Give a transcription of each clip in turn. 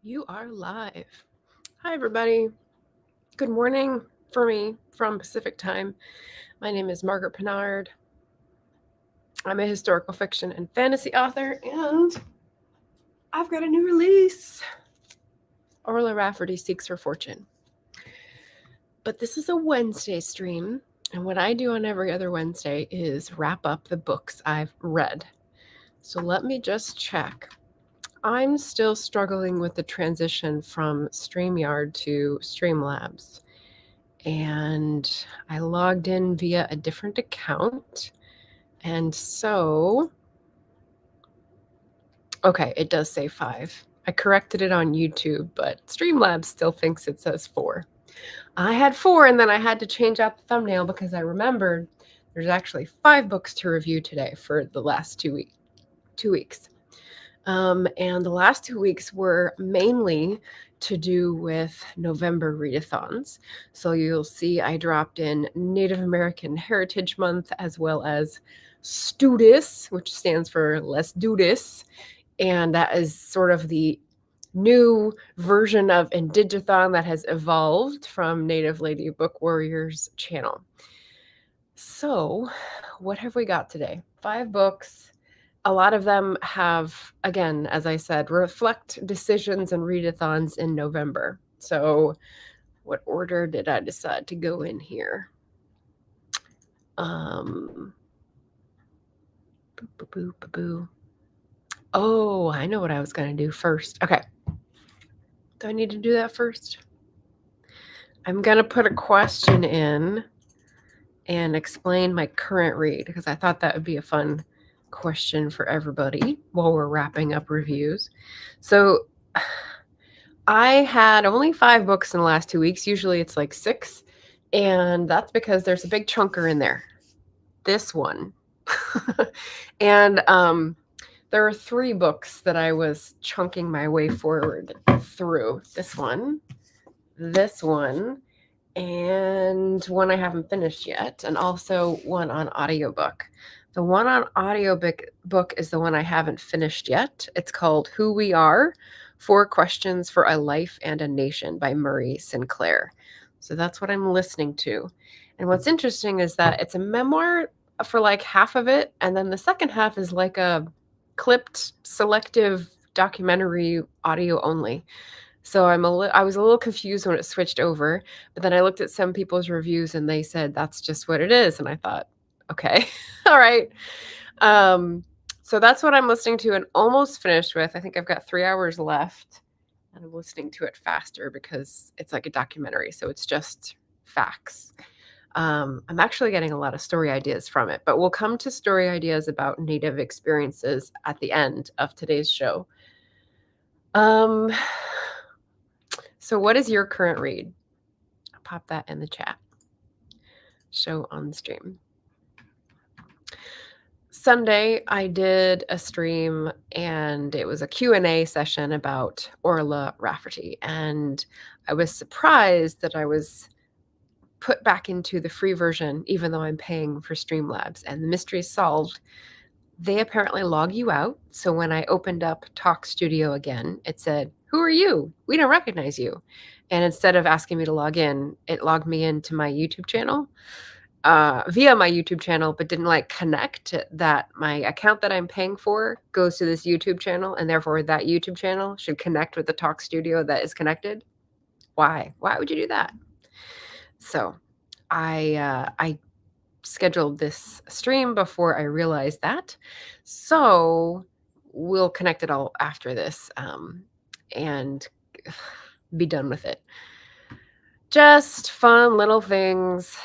You are live. Hi, everybody. Good morning for me from Pacific time. My name is Margaret Pinard. I'm a historical fiction and fantasy author, and I've got a new release. Orla Rafferty Seeks Her Fortune. But this is a Wednesday stream, and what I do on every other Wednesday is wrap up the books I've read. So let me just check. I'm still struggling with the transition from StreamYard to Streamlabs. And I logged in via a different account. And so, okay, it does say 5. I corrected it on YouTube, but Streamlabs still thinks it says 4. I had 4, and then I had to change out the thumbnail because I remembered there's actually 5 books to review today for the last 2 weeks. And the last 2 weeks were mainly to do with November readathons. So you'll see I dropped in Native American Heritage Month as well as STUDIS, which stands for Let's Do This. And that is sort of the new version of Indigathon that has evolved from Native Lady Book Warriors channel. So what have we got today? 5 books. A lot of them have, again, as I said, reflect decisions and readathons in November. So what order did I decide to go in here? Oh, I know what I was going to do first. Okay. Do I need to do that first? I'm going to put a question in and explain my current read because I thought that would be a fun question for everybody while we're wrapping up reviews. So I had only 5 books in the last 2 weeks. Usually it's like 6. And that's because there's a big chunker in there. This one. And there are 3 books that I was chunking my way forward through. This one, and one I haven't finished yet, and also one on audiobook. The one on audiobook is the one I haven't finished yet. It's called Who We Are, 4 Questions for a Life and a Nation by Murray Sinclair. So that's what I'm listening to. And what's interesting is that it's a memoir for like half of it, and then the second half is like a clipped selective documentary audio only. So I was a little confused when it switched over, but then I looked at some people's reviews and they said that's just what it is, and I thought, okay, all right. So that's what I'm listening to and almost finished with. I think I've got 3 hours left, and I'm listening to it faster because it's like a documentary, so it's just facts. I'm actually getting a lot of story ideas from it, but we'll come to story ideas about Native experiences at the end of today's show. So what is your current read? I'll pop that in the chat. Show on stream. Sunday, I did a stream, and it was a Q&A session about Orla Rafferty, and I was surprised that I was put back into the free version, even though I'm paying for Streamlabs, and the mystery is solved. They apparently log you out, so when I opened up Talk Studio again, it said, "Who are you? We don't recognize you." And instead of asking me to log in, it logged me into my YouTube channel via my YouTube channel, but didn't like connect that my account that I'm paying for goes to this YouTube channel, and therefore that YouTube channel should connect with the Talk Studio that is connected. Why would you do that? So I scheduled this stream before I realized that. So we'll connect it all after this and be done with it. Just fun little things.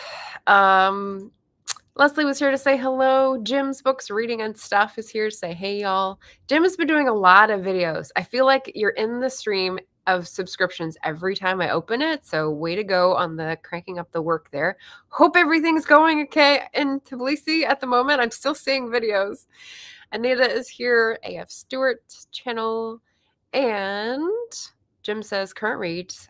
Leslie was here to say hello. Jim's Books, Reading and Stuff is here to say, hey, y'all. Jim has been doing a lot of videos. I feel like you're in the stream of subscriptions every time I open it. So way to go on the cranking up the work there. Hope everything's going okay in Tbilisi at the moment. I'm still seeing videos. Anita is here, AF Stewart's channel. And Jim says current reads,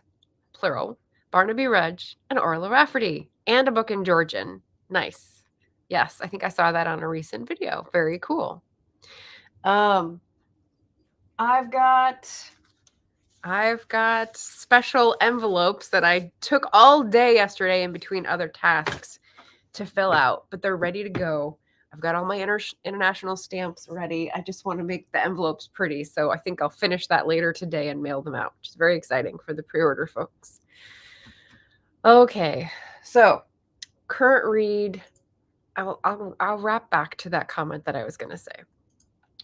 plural, Barnaby Rudge and Orla Rafferty, and a book in Georgian. Nice. Yes, I think I saw that on a recent video. Very cool. I've got I've got special envelopes that I took all day yesterday in between other tasks to fill out, but they're ready to go. I've got all my international stamps ready. I just want to make the envelopes pretty, so I think I'll finish that later today and mail them out, which is very exciting for the pre-order folks. Okay, so current read. I'll wrap back to that comment that I was going to say.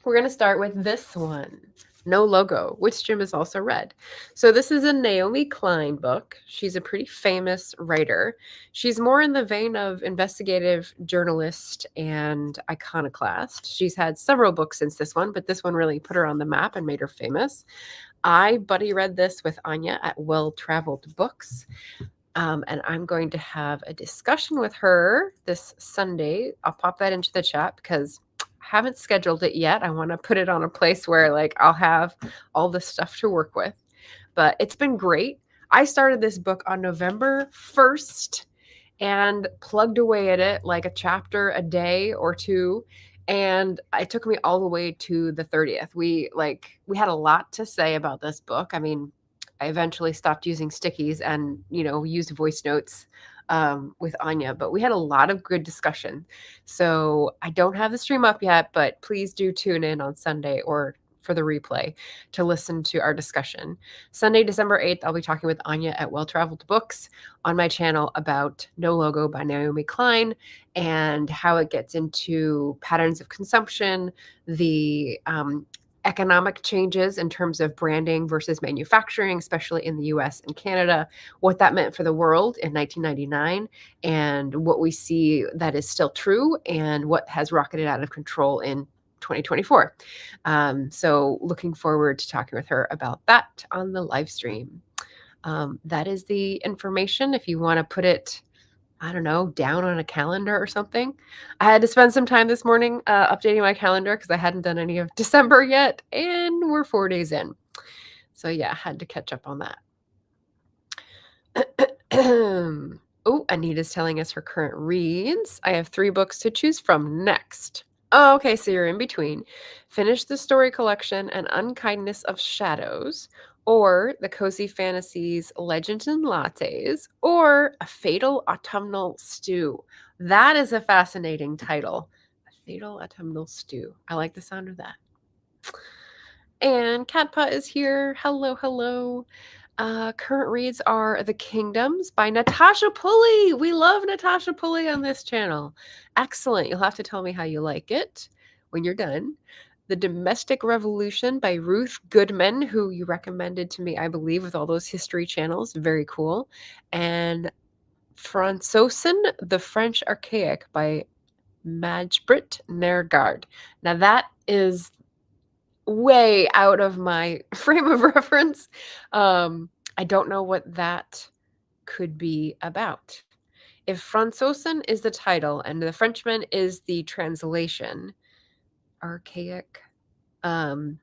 We're going to start with this one, No Logo, which Jim has also read. So this is a Naomi Klein book. She's a pretty famous writer. She's more in the vein of investigative journalist and iconoclast. She's had several books since this one, but this one really put her on the map and made her famous. I buddy read this with Anya at Well Traveled Books. And I'm going to have a discussion with her this Sunday. I'll pop that into the chat because I haven't scheduled it yet. I want to put it on a place where like I'll have all the stuff to work with. But it's been great. I started this book on November 1st and plugged away at it like a chapter a day or two. And it took me all the way to the 30th. We had a lot to say about this book. I mean, I eventually stopped using stickies and, used voice notes with Anya, but we had a lot of good discussion. So I don't have the stream up yet, but please do tune in on Sunday or for the replay to listen to our discussion. Sunday, December 8th, I'll be talking with Anya at Well Traveled Books on my channel about No Logo by Naomi Klein and how it gets into patterns of consumption, the economic changes in terms of branding versus manufacturing, especially in the US and Canada, what that meant for the world in 1999, and what we see that is still true and what has rocketed out of control in 2024. So looking forward to talking with her about that on the live stream. That is the information. If you want to put it, I don't know, down on a calendar or something. I had to spend some time this morning updating my calendar because I hadn't done any of December yet, and we're 4 days in. So yeah, I had to catch up on that. Oh, Anita's telling us her current reads. I have 3 books to choose from next. Oh, okay, so you're in between. Finish the Story Collection and Unkindness of Shadows, or The Cozy Fantasies, Legends and Lattes, or A Fatal Autumnal Stew. That is a fascinating title. A Fatal Autumnal Stew. I like the sound of that. And Catpa is here. Hello, hello. Current reads are The Kingdoms by Natasha Pulley. We love Natasha Pulley on this channel. Excellent. You'll have to tell me how you like it when you're done. The Domestic Revolution by Ruth Goodman, who you recommended to me, I believe, with all those history channels. Very cool. And Francosen, The French Archaic by Margaret Nergard. Now that is way out of my frame of reference. I don't know what that could be about. If Francosen is the title and the Frenchman is the translation, archaic, then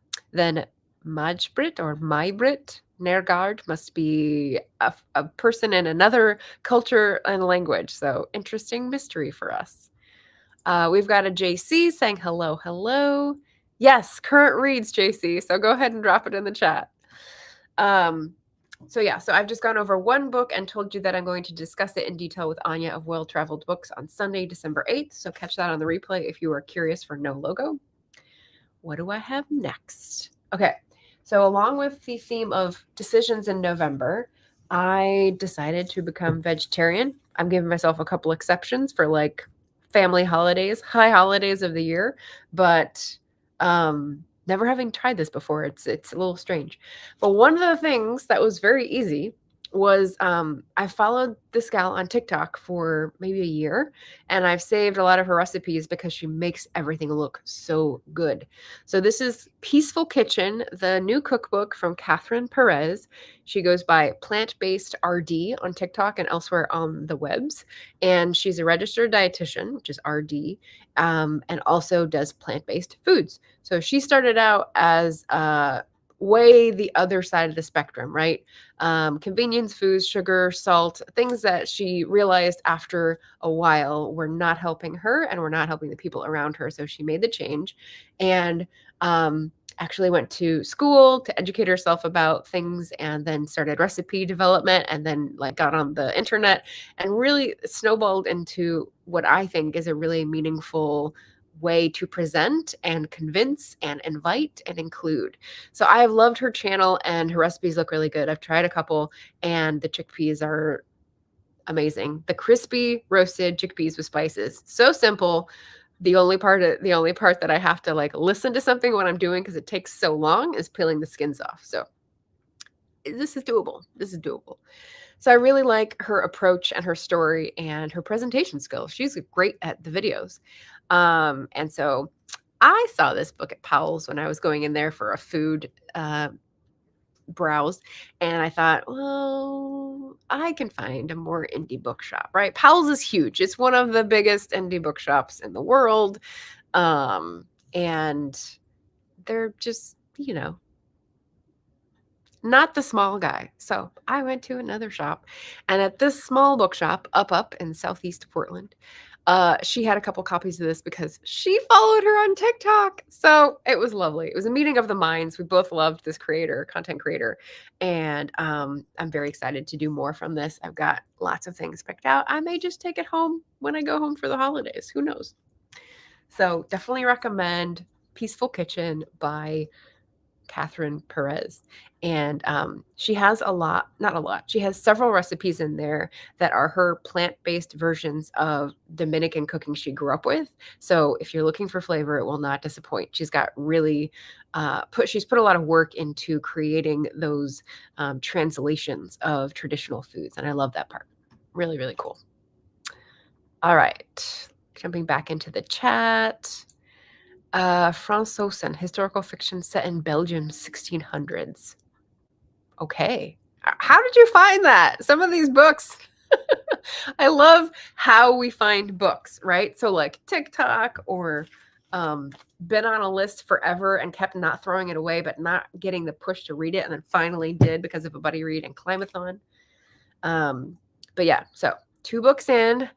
Majbrit or Maybrit Nergard must be a person in another culture and language. So interesting mystery for us. We've got a JC saying hello, hello. Yes, current reads, JC. So go ahead and drop it in the chat. So I've just gone over one book and told you that I'm going to discuss it in detail with Anya of Well Traveled Books on Sunday, December 8th. So catch that on the replay if you are curious for No Logo. What do I have next? Okay, so along with the theme of decisions in November, I decided to become vegetarian. I'm giving myself a couple exceptions for like family holidays, high holidays of the year, but never having tried this before, it's a little strange. But one of the things that was very easy was I followed this gal on TikTok for maybe a year, and I've saved a lot of her recipes because she makes everything look so good. So this is Peaceful Kitchen, the new cookbook from Catherine Perez. She goes by Plant-Based RD on TikTok and elsewhere on the webs, and she's a registered dietitian, which is RD, and also does plant-based foods. So she started out as way the other side of the spectrum, right? Convenience foods, sugar, salt, things that she realized after a while were not helping her and were not helping the people around her. So she made the change. And actually went to school to educate herself about things and then started recipe development and then like got on the internet and really snowballed into what I think is a really meaningful way to present and convince and invite and include. So I've loved her channel and her recipes look really good. I've tried a couple and the chickpeas are amazing. The crispy roasted chickpeas with spices. So simple. The only part that I have to like listen to something when I'm doing because it takes so long is peeling the skins off. So this is doable. This is doable. So I really like her approach and her story and her presentation skills. She's great at the videos. And so I saw this book at Powell's when I was going in there for a food browse, and I thought, well, I can find a more indie bookshop, right? Powell's is huge. It's one of the biggest indie bookshops in the world. And they're just, not the small guy. So I went to another shop, and at this small bookshop up in Southeast Portland, she had a couple copies of this because she followed her on TikTok. So it was lovely. It was a meeting of the minds. We both loved this content creator. And I'm very excited to do more from this. I've got lots of things picked out. I may just take it home when I go home for the holidays. Who knows? So definitely recommend Peaceful Kitchen by Catherine Perez. And she has she has several recipes in there that are her plant-based versions of Dominican cooking she grew up with. So if you're looking for flavor, it will not disappoint. She's got really she's put a lot of work into creating those translations of traditional foods. And I love that part. Really, really cool. All right. Jumping back into the chat. Frans Sosen, historical fiction set in Belgium, 1600s. Okay. How did you find that? Some of these books. I love how we find books, right? So like TikTok or been on a list forever and kept not throwing it away, but not getting the push to read it, and then finally did because of a buddy read and Climathon. But yeah, so 2 books in.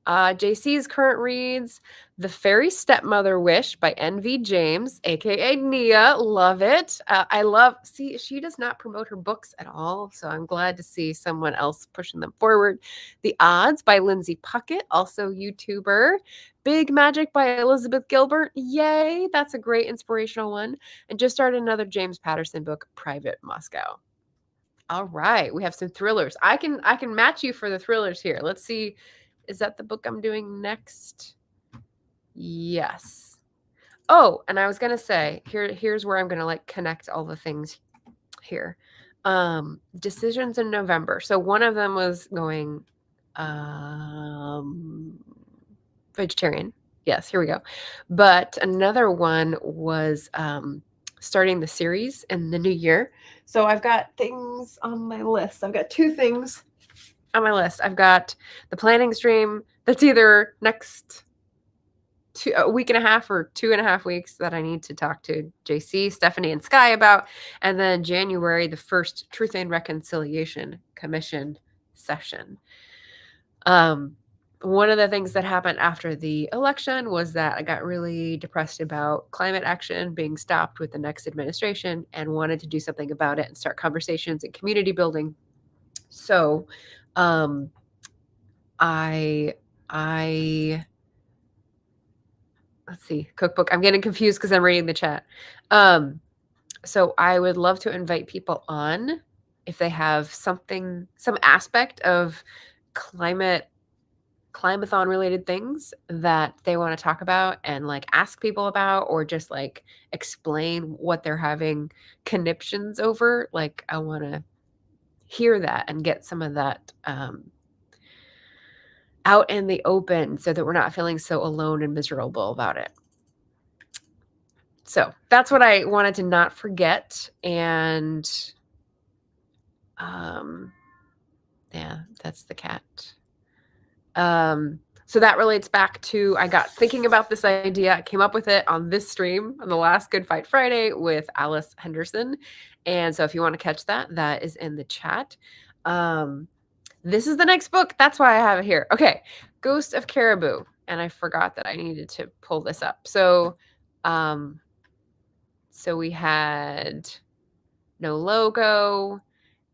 JC's current reads The Fairy Stepmother Wish by N.V. James, aka Nia. Love it. She does not promote her books at all, so I'm glad to see someone else pushing them forward. The Odds by Lindsay Puckett, also YouTuber. Big Magic by Elizabeth Gilbert. Yay, that's a great inspirational one. And just started another James Patterson book, Private Moscow. All right, we have some thrillers. I can match you for the thrillers here. Let's see. Is that the book I'm doing next? Yes. Oh, and I was going to say, here's where I'm going to like connect all the things here. Decisions in November. So one of them was going vegetarian. Yes, here we go. But another one was starting the series in the new year. So I've got things on my list. I've got 2 things on my list. I've got the planning stream that's either next a week and a half or 2.5 weeks that I need to talk to JC, Stephanie, and Sky about. And then January, the first Truth and Reconciliation Commission session. One of the things that happened after the election was that I got really depressed about climate action being stopped with the next administration and wanted to do something about it and start conversations and community building. So I let's see, cookbook. I'm getting confused because I'm reading the chat. So I would love to invite people on if they have some aspect of climathon related things that they want to talk about and like ask people about, or just like explain what they're having conniptions over. Like I want to hear that and get some of that out in the open so that we're not feeling so alone and miserable about it. So that's what I wanted to not forget. And yeah, that's the cat. So that relates back to, I got thinking about this idea. I came up with it on this stream on the last Good Fight Friday with Alice Henderson. And so if you want to catch that, that is in the chat. This is the next book. That's why I have it here. Okay. Ghost of Caribou. And I forgot that I needed to pull this up. So So we had No Logo,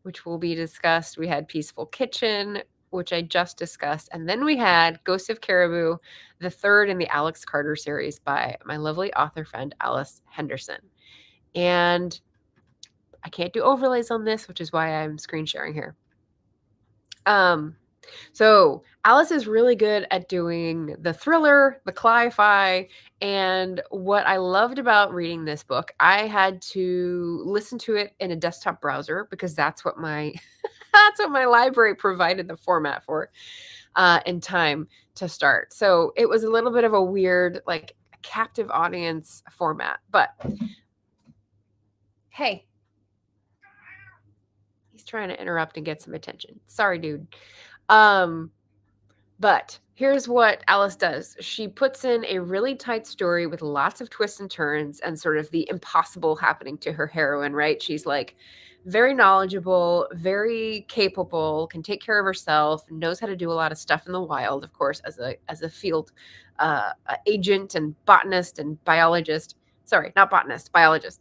which will be discussed. We had Peaceful Kitchen, which I just discussed. And then we had Ghosts of Caribou, the third in the Alex Carter series by my lovely author friend, Alice Henderson. And I can't do overlays on this, which is why I'm screen sharing here. So Alice is really good at doing the thriller, the cli-fi, and what I loved about reading this book, I had to listen to it in a desktop browser because that's what my that's what my library provided the format for in time to start. So it was a little bit of a weird, like, captive audience format. But hey, he's trying to interrupt and get some attention. Sorry, dude. But here's what Alice does. She puts in a really tight story with lots of twists and turns and sort of the impossible happening to her heroine, right? She's like very knowledgeable, very capable, can take care of herself, knows how to do a lot of stuff in the wild, of course, as a field agent and botanist and biologist. Sorry, not botanist, biologist.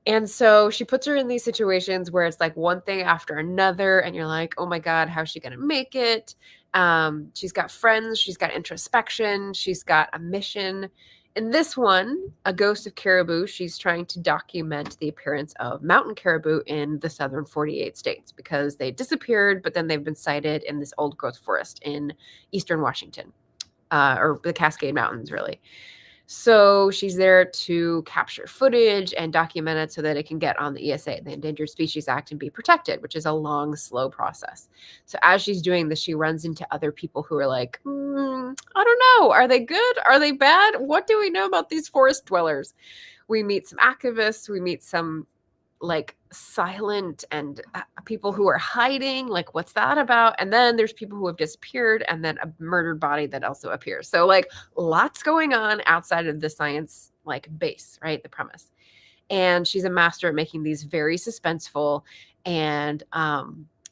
And so she puts her in these situations where it's like one thing after another, and you're like, oh my God, how's she going to make it? She's got friends, she's got introspection, she's got a mission. In this one, A Ghost of Caribou, she's trying to document the appearance of mountain caribou in the southern 48 states because they disappeared, but then they've been sighted in this old growth forest in eastern Washington, or the Cascade Mountains, really. So she's there to capture footage and document it so that it can get on the ESA, the Endangered Species Act, and be protected, which is a long, slow process. So as she's doing this, she runs into other people who are like, I don't know. Are they good? Are they bad? What do we know about these forest dwellers? We meet some activists. We meet some like silent and people who are hiding, like, what's that about? And then there's people who have disappeared, and then a murdered body that also appears. So like lots going on outside of the science like base, right? The premise. And she's a master at making these very suspenseful and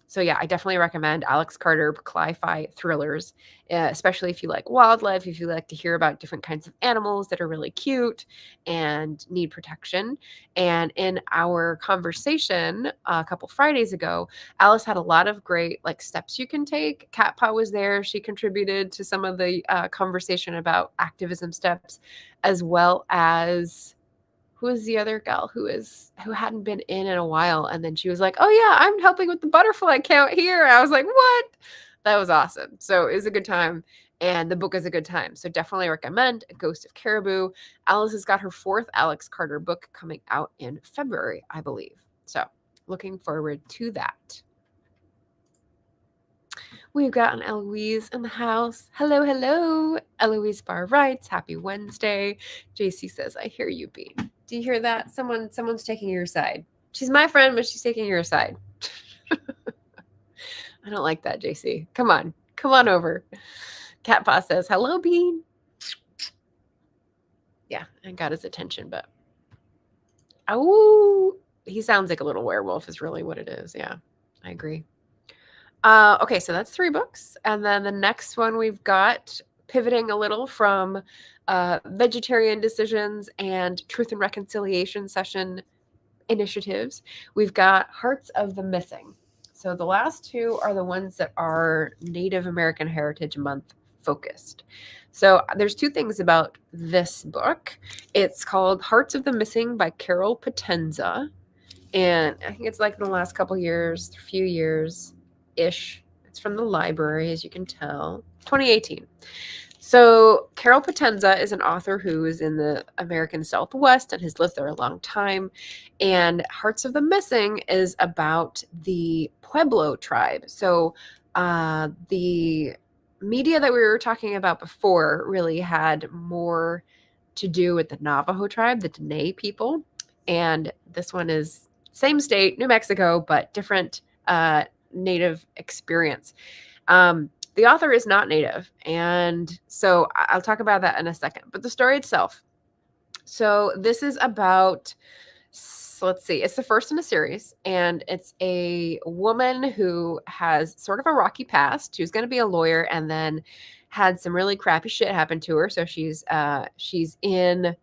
so yeah, I definitely recommend Alex Carter cli-fi thrillers, especially if you like wildlife, if you like to hear about different kinds of animals that are really cute and need protection. And in our conversation a couple Fridays ago, Alice had a lot of great like steps you can take. Cat Paw was there. She contributed to some of the conversation about activism steps, as well as who was the other gal who hadn't been in a while, and then she was like, oh yeah, I'm helping with the butterfly count here. I was like, what? That was awesome. So it was a good time, and the book is a good time, so definitely recommend A Ghost of Caribou. Alice has got her 4th Alex Carter book coming out in February, I believe, so looking forward to that. We've got an Eloise in the house. Hello, hello. Eloise Barr writes, happy Wednesday. JC says, I hear you, Bean. Do you hear that? Someone's taking your side. She's my friend, but she's taking your side. I don't like that, JC. Come on over. Cat Paw says, hello, Bean. Yeah, I got his attention, but oh, he sounds like a little werewolf is really what it is. Yeah, I agree. Okay, so that's 3 books. And then the next one we've got, pivoting a little from vegetarian decisions and truth and reconciliation session initiatives, we've got Hearts of the Missing. So the last 2 are the ones that are Native American Heritage Month focused. So there's 2 things about this book. It's called Hearts of the Missing by Carol Potenza. And I think it's like in the last few years-ish. It's from the library, as you can tell. 2018. So Carol Potenza is an author who is in the American Southwest and has lived there a long time. And Hearts of the Missing is about the Pueblo tribe. So the media that we were talking about before really had more to do with the Navajo tribe, the Dene people. And this one is same state, New Mexico, but different Native experience. The author is not Native, and so I'll talk about that in a second. But the story itself. So this is about, let's see, it's the first in a series, and it's a woman who has sort of a rocky past. She was going to be a lawyer, and then had some really crappy shit happen to her. So she's in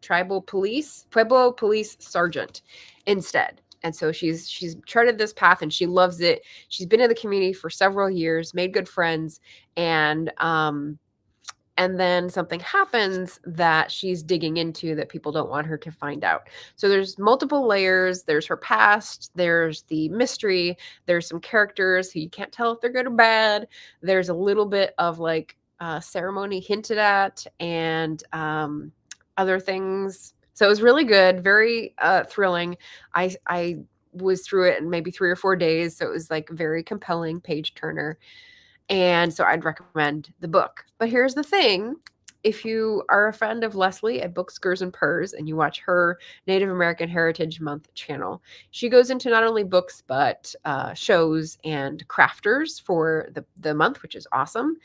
Pueblo police sergeant instead. And so she's charted this path and she loves it. She's been in the community for several years, made good friends, and then something happens that she's digging into that people don't want her to find out. So there's multiple layers. There's her past. There's the mystery. There's some characters who you can't tell if they're good or bad. There's a little bit of like ceremony hinted at and other things. So it was really good, very thrilling. I was through it in maybe 3 or 4 days. So it was like very compelling page turner. And so I'd recommend the book. But here's the thing. If you are a friend of Leslie at Books, Gers, and Purrs and you watch her Native American Heritage Month channel, she goes into not only books, but shows and crafters for the month, which is awesome.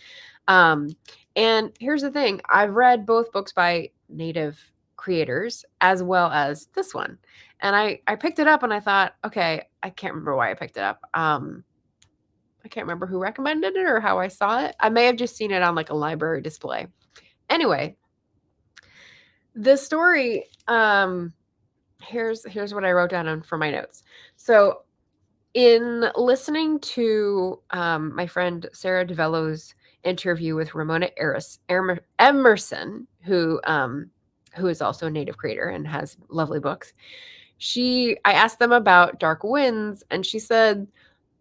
And here's the thing. I've read both books by Native creators as well as this one. And I picked it up and I thought, okay, I can't remember why I picked it up. I can't remember who recommended it or how I saw it. I may have just seen it on like a library display. Anyway, the story, here's what I wrote down for my notes. So in listening to my friend Sarah DeVello's interview with Ramona Emerson, who is also a Native creator and has lovely books, I asked them about Dark Winds, and she said,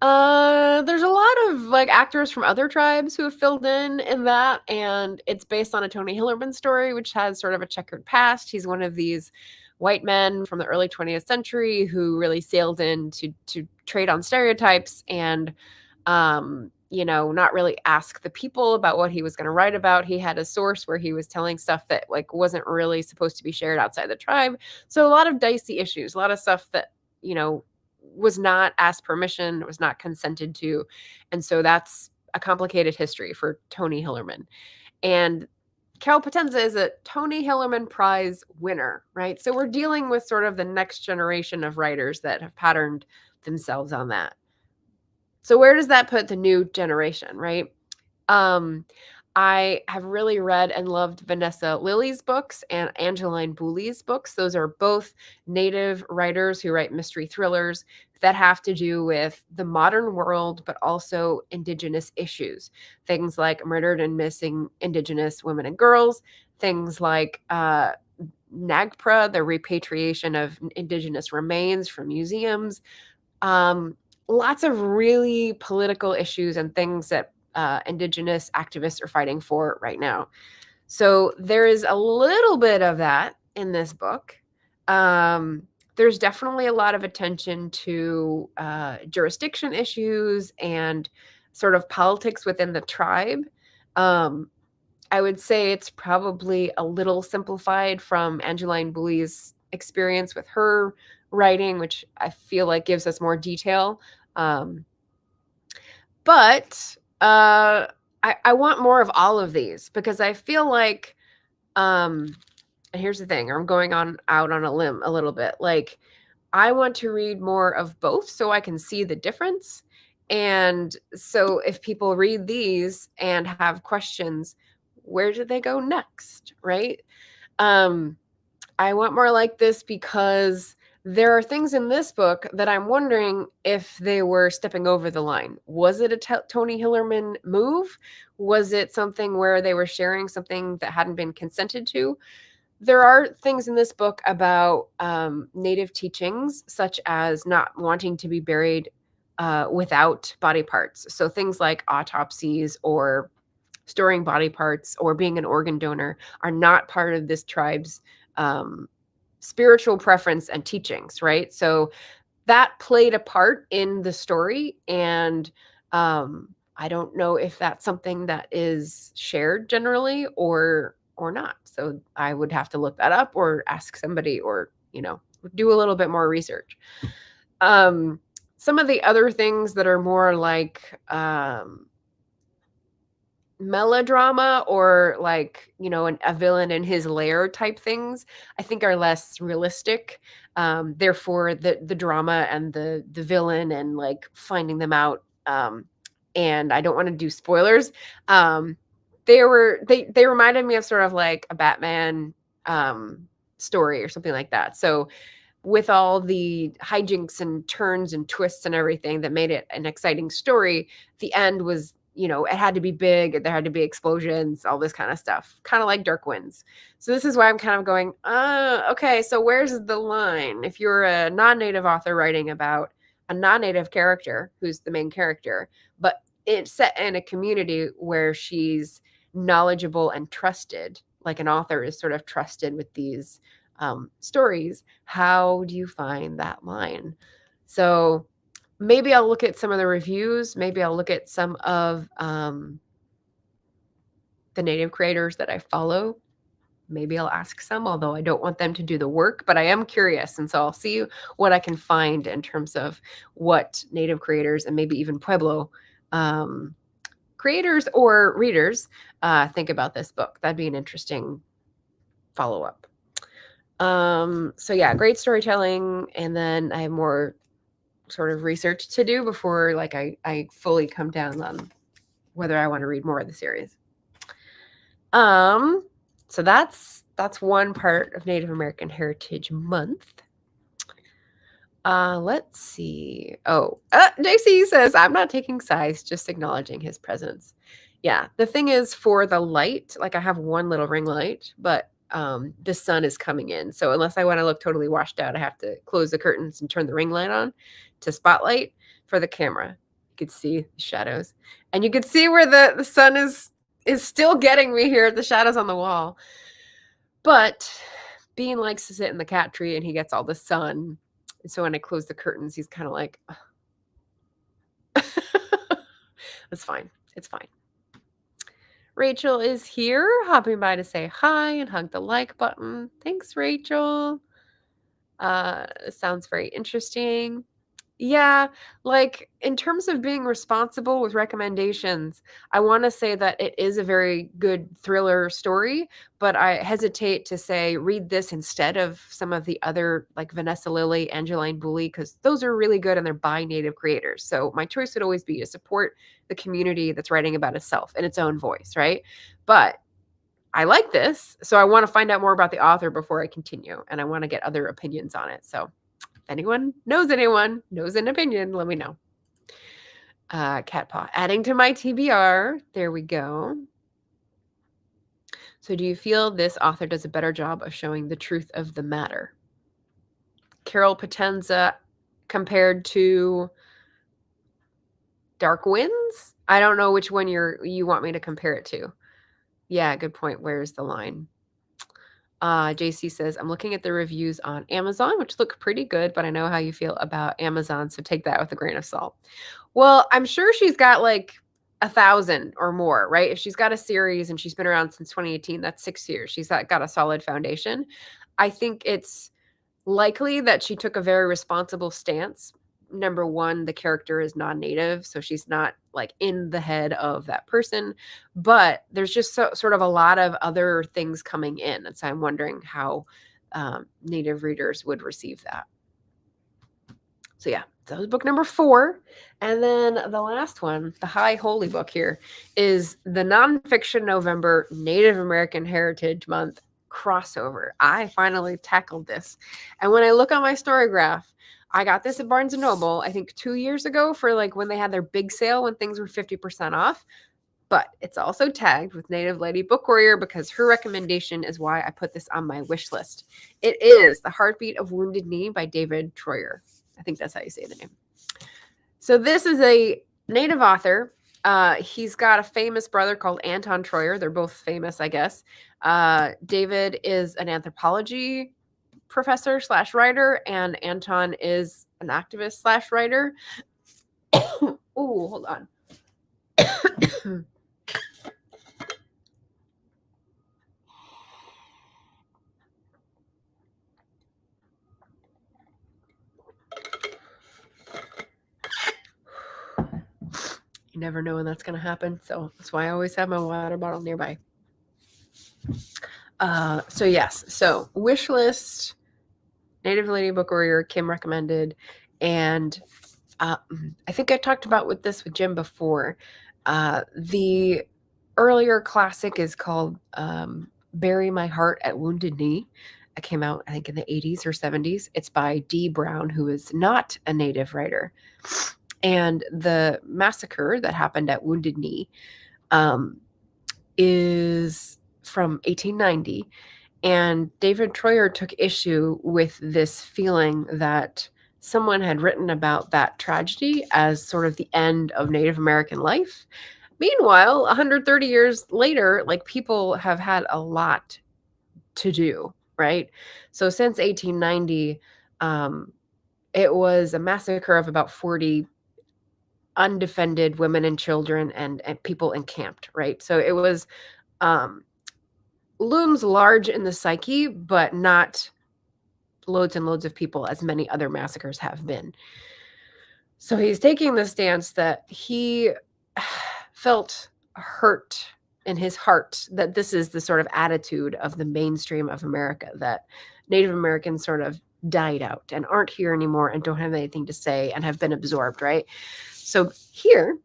there's a lot of like actors from other tribes who have filled in that, and it's based on a Tony Hillerman story, which has sort of a checkered past. He's one of these white men from the early 20th century who really sailed in to trade on stereotypes and, not really ask the people about what he was going to write about. He had a source where he was telling stuff that like wasn't really supposed to be shared outside the tribe. So a lot of dicey issues, a lot of stuff that, was not asked permission, was not consented to. And so that's a complicated history for Tony Hillerman. And Carol Potenza is a Tony Hillerman Prize winner, right? So we're dealing with sort of the next generation of writers that have patterned themselves on that. So where does that put the new generation, right? I have really read and loved Vanessa Lilly's books and Angeline Boulley's books. Those are both Native writers who write mystery thrillers that have to do with the modern world, but also Indigenous issues. Things like murdered and missing Indigenous women and girls, things like NAGPRA, the repatriation of Indigenous remains from museums, lots of really political issues and things that Indigenous activists are fighting for right now. So there is a little bit of that in this book. There's definitely a lot of attention to jurisdiction issues and sort of politics within the tribe. I would say it's probably a little simplified from Angeline Boulley's experience with her writing, which I feel like gives us more detail. But I want more of all of these because I feel like, and here's the thing, I'm going out on a limb a little bit. Like, I want to read more of both so I can see the difference. And so if people read these and have questions, where do they go next, right? I want more like this because there are things in this book that I'm wondering if they were stepping over the line. Was it a Tony Hillerman move? Was it something where they were sharing something that hadn't been consented to? There are things in this book about Native teachings, such as not wanting to be buried without body parts. So things like autopsies or storing body parts or being an organ donor are not part of this tribe's spiritual preference and teachings, right? So that played a part in the story. And I don't know if that's something that is shared generally or not. So I would have to look that up or ask somebody or, do a little bit more research. Some of the other things that are more like melodrama or like, a villain in his lair type things, I think are less realistic. Therefore, the drama and the villain and like finding them out. And I don't want to do spoilers. They reminded me of sort of like a Batman story or something like that. So with all the hijinks and turns and twists and everything that made it an exciting story, the end was, it had to be big, there had to be explosions, all this kind of stuff, kind of like Dark Winds. So this is why I'm kind of going, okay, so where's the line? If you're a non-native author writing about a non-native character who's the main character, but it's set in a community where she's knowledgeable and trusted, like an author is sort of trusted with these stories, how do you find that line? So maybe I'll look at some of the reviews. Maybe I'll look at some of the native creators that I follow. Maybe I'll ask some, although I don't want them to do the work, but I am curious. And so I'll see what I can find in terms of what native creators and maybe even Pueblo creators or readers think about this book. That'd be an interesting follow-up. So yeah, great storytelling. And then I have more sort of research to do before like I fully come down on whether I want to read more of the series. So that's one part of Native American Heritage Month. Let's see. JC says, I'm not taking sides, just acknowledging his presence. Yeah, the thing is for the light, like I have one little ring light, but the sun is coming in. So unless I want to look totally washed out, I have to close the curtains and turn the ring light on to spotlight for the camera. You could see the shadows. And you could see where the sun is still getting me here, the shadows on the wall. But Bean likes to sit in the cat tree and he gets all the sun. And so when I close the curtains, he's kind of like, it's fine. It's fine. Rachel is here, hopping by to say hi and hug the like button. Thanks, Rachel. Sounds very interesting. Yeah, like in terms of being responsible with recommendations, I want to say that it is a very good thriller story, but I hesitate to say read this instead of some of the other like Vanessa Lilly, Angeline Boulley, because those are really good and they're by native creators. So my choice would always be to support the community that's writing about itself in its own voice, right? But I like this, so I want to find out more about the author before I continue, and I want to get other opinions on it. So anyone knows an opinion, let me know. Cat paw. Adding to my TBR. There we go. So do you feel this author does a better job of showing the truth of the matter? Carol Potenza compared to Dark Winds? I don't know which one you want me to compare it to. Yeah, good point. Where's the line? JC says, I'm looking at the reviews on Amazon, which look pretty good, but I know how you feel about Amazon, so take that with a grain of salt. Well, I'm sure she's got like 1,000 or more, right? If she's got a series and she's been around since 2018, that's 6 years. She's got a solid foundation. I think it's likely that she took a very responsible stance. Number one, the character is non-native, so she's not like in the head of that person, but there's just sort of a lot of other things coming in. And so I'm wondering how native readers would receive that. So yeah, that was book number 4. And then the last one, the high holy book here, is the Nonfiction November Native American Heritage Month crossover. I finally tackled this. And when I look on my Storygraph, I got this at Barnes & Noble, I think 2 years ago for like when they had their big sale when things were 50% off. But it's also tagged with Native Lady Book Warrior because her recommendation is why I put this on my wish list. It is The Heartbeat of Wounded Knee by David Troyer. I think that's how you say the name. So this is a Native author. He's got a famous brother called Anton Troyer. They're both famous, I guess. David is an anthropology professor / writer, and Anton is an activist / writer. Oh, hold on. You never know when that's going to happen. So that's why I always have my water bottle nearby. So yes. So wish list, Native Lady Book Warrior, Kim recommended. And I think I talked about with Jim before. The earlier classic is called Bury My Heart at Wounded Knee. It came out, I think, in the 80s or 70s. It's by Dee Brown, who is not a Native writer. And the massacre that happened at Wounded Knee is from 1890. And David Troyer took issue with this feeling that someone had written about that tragedy as sort of the end of Native American life. Meanwhile, 130 years later, like, people have had a lot to do, right? So since 1890, it was a massacre of about 40 undefended women and children and people encamped, right? So it was looms large in the psyche, but not loads and loads of people as many other massacres have been. So he's taking the stance that he felt hurt in his heart that this is the sort of attitude of the mainstream of America, that Native Americans sort of died out and aren't here anymore and don't have anything to say and have been absorbed, right? So here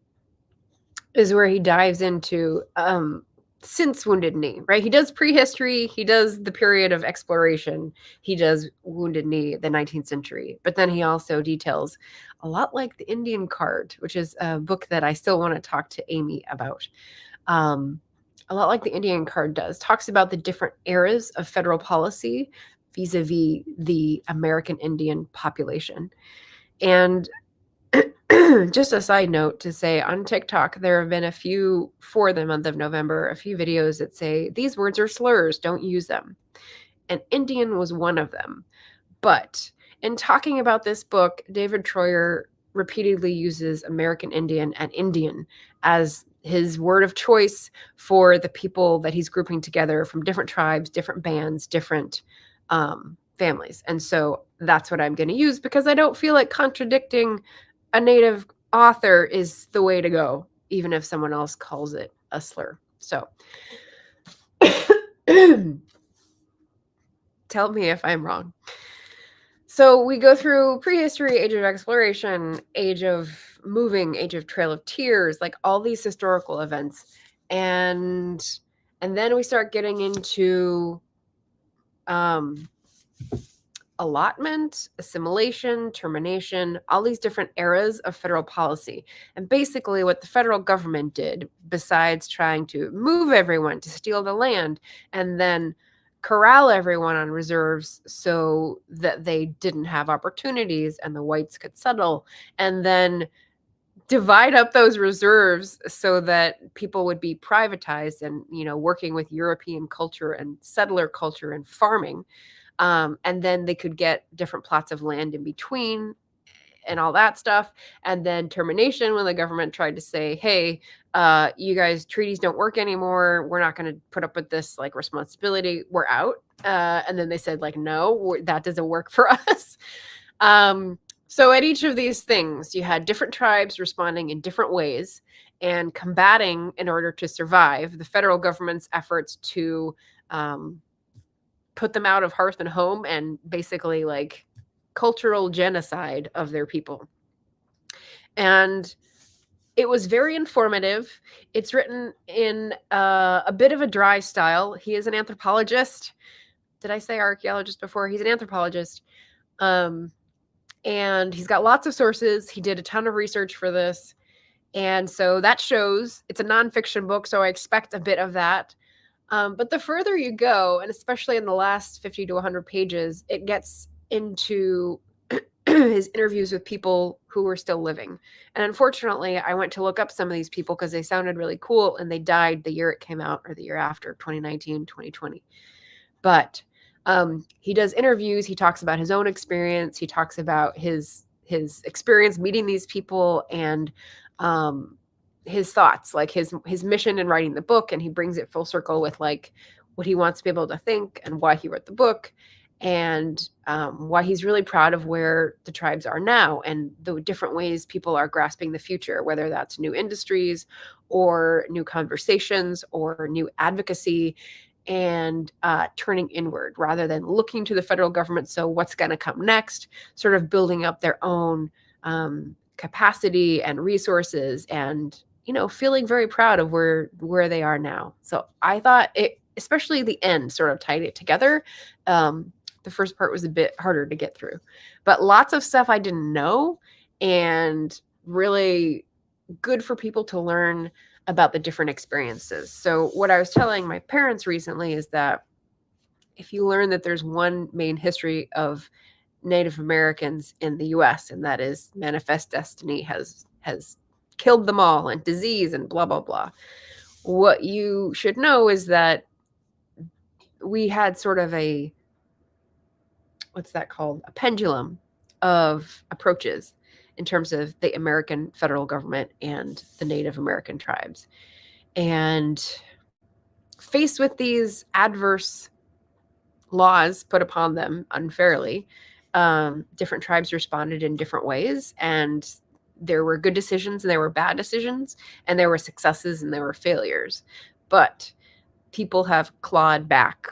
is where he dives into since Wounded Knee, right? He does prehistory, he does the period of exploration, he does Wounded Knee, the 19th century, but then he also details a lot like the Indian Card, which is a book that I still want to talk to Amy about. A lot like the Indian Card does, talks about the different eras of federal policy vis-a-vis the American Indian population. And just a side note to say, on TikTok, there have been a few, for the month of November, a few videos that say, these words are slurs, don't use them. And Indian was one of them. But in talking about this book, David Troyer repeatedly uses American Indian and Indian as his word of choice for the people that he's grouping together from different tribes, different bands, different families. And so that's what I'm going to use, because I don't feel like contradicting a Native author is the way to go, even if someone else calls it a slur. So tell me if I'm wrong. So we go through prehistory, age of exploration, age of moving, age of Trail of Tears, like all these historical events. And then we start getting into allotment, assimilation, termination, all these different eras of federal policy. And basically what the federal government did, besides trying to move everyone to steal the land and then corral everyone on reserves so that they didn't have opportunities and the whites could settle, and then divide up those reserves so that people would be privatized and, working with European culture and settler culture and farming. And then they could get different plots of land in between and all that stuff. And then termination, when the government tried to say, hey, you guys, treaties don't work anymore. We're not going to put up with this like responsibility. We're out. And then they said, like, no, that doesn't work for us. So at each of these things, you had different tribes responding in different ways and combating in order to survive the federal government's efforts to put them out of hearth and home and basically like cultural genocide of their people. And it was very informative. It's written in a bit of a dry style. He is an anthropologist. Did I say archaeologist before? He's an anthropologist. And he's got lots of sources. He did a ton of research for this. And so that shows. It's a nonfiction book, so I expect a bit of that. But the further you go, and especially in the last 50 to 100 pages, it gets into his interviews with people who were still living. And unfortunately, I went to look up some of these people because they sounded really cool, and they died the year it came out or the year after, 2019, 2020. But he does interviews. He talks about his own experience. He talks about his experience meeting these people and his thoughts, like his mission in writing the book. And he brings it full circle with like what he wants to be able to think and why he wrote the book, and why he's really proud of where the tribes are now and the different ways people are grasping the future, whether that's new industries or new conversations or new advocacy, and turning inward rather than looking to the federal government. So what's going to come next, sort of building up their own capacity and resources, and feeling very proud of where they are now. So I thought it, especially the end, sort of tied it together. the first part was a bit harder to get through, but lots of stuff I didn't know, and really good for people to learn about the different experiences. So what I was telling my parents recently is that if you learn that there's one main history of Native Americans in the US, and that is manifest destiny has killed them all, and disease and blah blah blah. What you should know is that we had sort of a, what's that called? A pendulum of approaches in terms of the American federal government and the Native American tribes. And faced with these adverse laws put upon them unfairly, different tribes responded in different ways, and there were good decisions and there were bad decisions, and there were successes and there were failures. But people have clawed back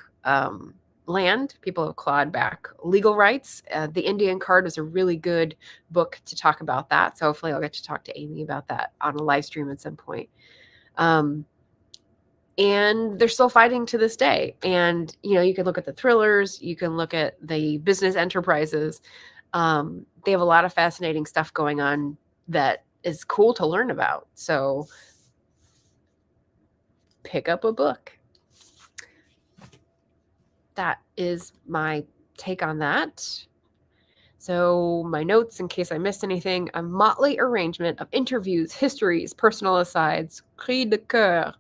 land. People have clawed back legal rights. The Indian Card was a really good book to talk about that. So hopefully I'll get to talk to Amy about that on a live stream at some point. And they're still fighting to this day. And, you can look at the thrillers, you can look at the business enterprises. They have a lot of fascinating stuff going on that is cool to learn about. So pick up a book. That is my take on that. So my notes, in case I missed anything: a motley arrangement of interviews, histories, personal asides, cri de coeur.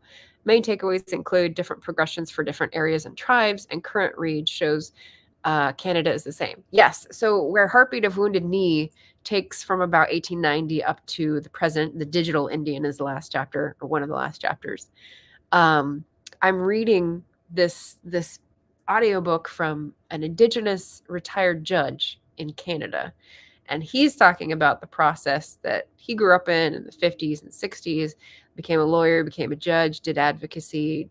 Main takeaways include different progressions for different areas and tribes, and current read shows Canada is the same. Yes, so where Heartbeat of Wounded Knee takes from about 1890 up to the present, the Digital Indian is the last chapter, or one of the last chapters. I'm reading this audiobook from an Indigenous retired judge in Canada, and he's talking about the process that he grew up in the 50s and 60s, became a lawyer, became a judge, did advocacy,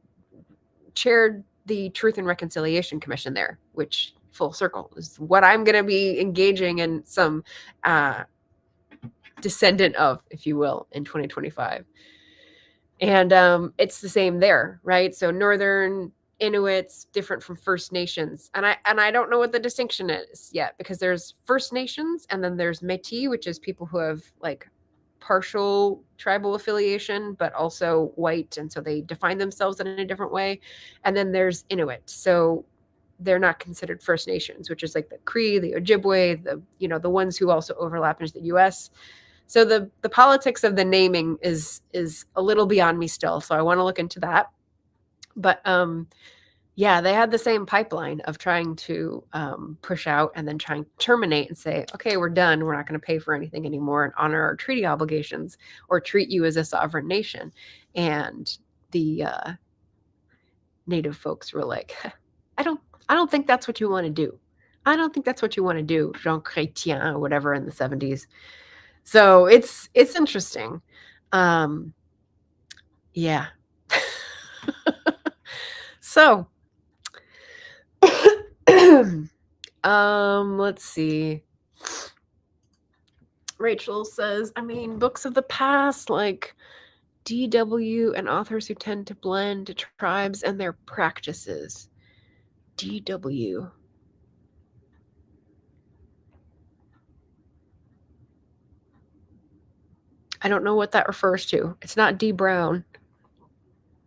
chaired the Truth and Reconciliation Commission there, which, full circle, is what I'm going to be engaging in some descendant of, if you will, in 2025. And it's the same there, right? So Northern Inuits different from First Nations, and I don't know what the distinction is yet, because there's First Nations and then there's Métis, which is people who have like partial tribal affiliation but also white, and so they define themselves in a different way. And then there's Inuit, so they're not considered First Nations, which is like the Cree, the Ojibwe, the ones who also overlap into the US. So the politics of the naming is a little beyond me still, so I want to look into that. But yeah, they had the same pipeline of trying to push out and then trying to terminate and say, okay, we're done. We're not going to pay for anything anymore and honor our treaty obligations or treat you as a sovereign nation. And the Native folks were like, I don't think that's what you want to do. I don't think that's what you want to do, Jean Chrétien or whatever in the 70s. So it's interesting. Yeah. So, let's see. Rachel says, books of the past, like DW and authors who tend to blend tribes and their practices. DW. I don't know what that refers to. It's not D. Brown.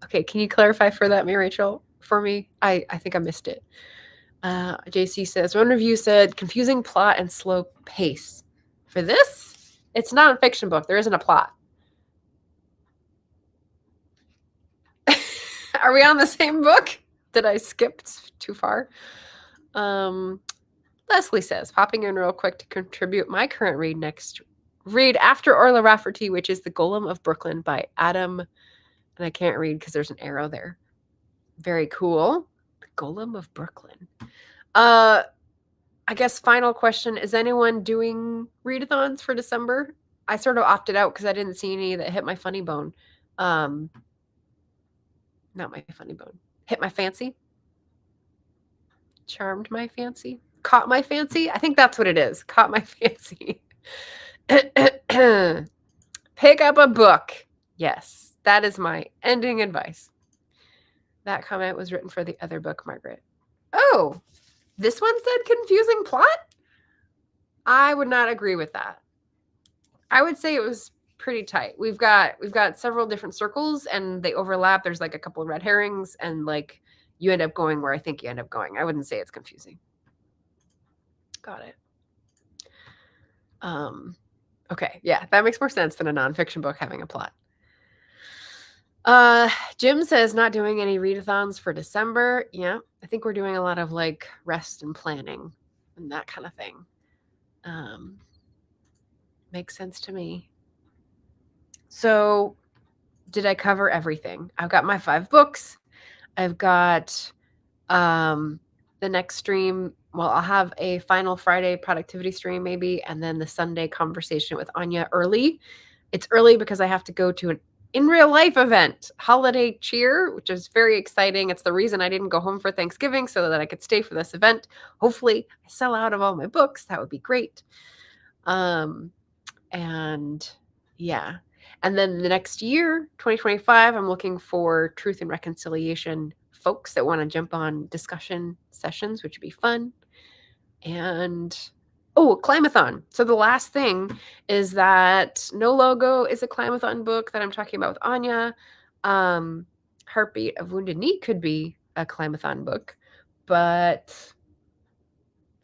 Okay, can you clarify for me? I think I missed it. JC says, one review said, confusing plot and slow pace. For this, it's not a fiction book. There isn't a plot. Are we on the same book? Did I skip too far? Leslie says, popping in real quick to contribute my current read after Orla Rafferty, which is The Golem of Brooklyn by Adam, and I can't read because there's an arrow there. Very cool. The Golem of Brooklyn. I guess final question, is anyone doing readathons for December? I sort of opted out because I didn't see any that hit my funny bone. Not my funny bone. Hit my fancy? Charmed my fancy? Caught my fancy? I think that's what it is. Caught my fancy. Pick up a book. Yes, that is my ending advice. That comment was written for the other book, Margaret. Oh, This one said confusing plot. I would not agree with that. I would say it was pretty tight. We've got several different circles and they overlap. There's like a couple of red herrings and like you end up going where I think you end up going. I wouldn't say it's confusing. Got it. Okay, yeah, that makes more sense than a nonfiction book having a plot. Jim says not doing any readathons for December. Yeah, I think we're doing a lot of like rest and planning and that kind of thing. Makes sense to me. So did I cover everything? I've got my 5 books. I've got the next stream. Well, I'll have a final Friday productivity stream maybe, and then the Sunday conversation with Anya early. It's early because I have to go to an in real life event, Holiday Cheer, which is very exciting. It's the reason I didn't go home for Thanksgiving so that I could stay for this event. Hopefully I sell out of all my books. That would be great. And yeah. And then the next year, 2025, I'm looking for Truth and Reconciliation folks that want to jump on discussion sessions, which would be fun. And Climathon. So the last thing is that No Logo is a Climathon book that I'm talking about with Anya. Heartbeat of Wounded Knee could be a Climathon book, but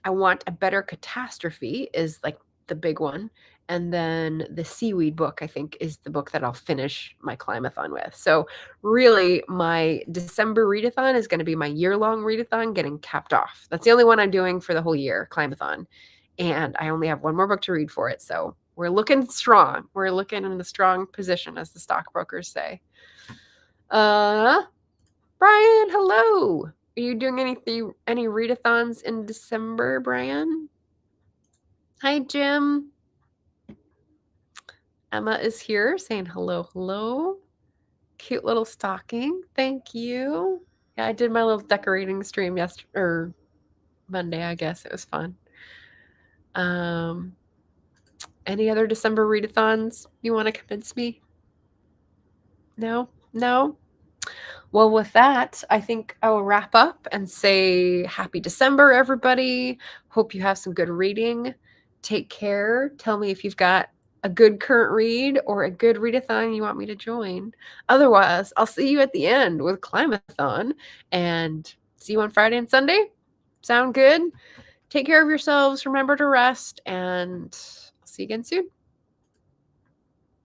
I Want a Better Catastrophe is like the big one. And then the Seaweed book, I think, is the book that I'll finish my Climathon with. So really, my December readathon is going to be my year-long readathon getting capped off. That's the only one I'm doing for the whole year, Climathon. And I only have one more book to read for it. So we're looking strong. We're looking in a strong position, as the stockbrokers say. Brian, hello. Are you doing any readathons in December, Brian? Hi, Jim. Emma is here saying hello, hello. Cute little stocking. Thank you. Yeah, I did my little decorating stream yesterday or Monday, I guess. It was fun. Any other December readathons you want to convince me? No? Well, with that, I think I will wrap up and say happy December, everybody. Hope you have some good reading. Take care. Tell me if you've got a good current read or a good readathon you want me to join. Otherwise, I'll see you at the end with Climathon and see you on Friday and Sunday. Sound good? Take care of yourselves. Remember to rest, and I'll see you again soon.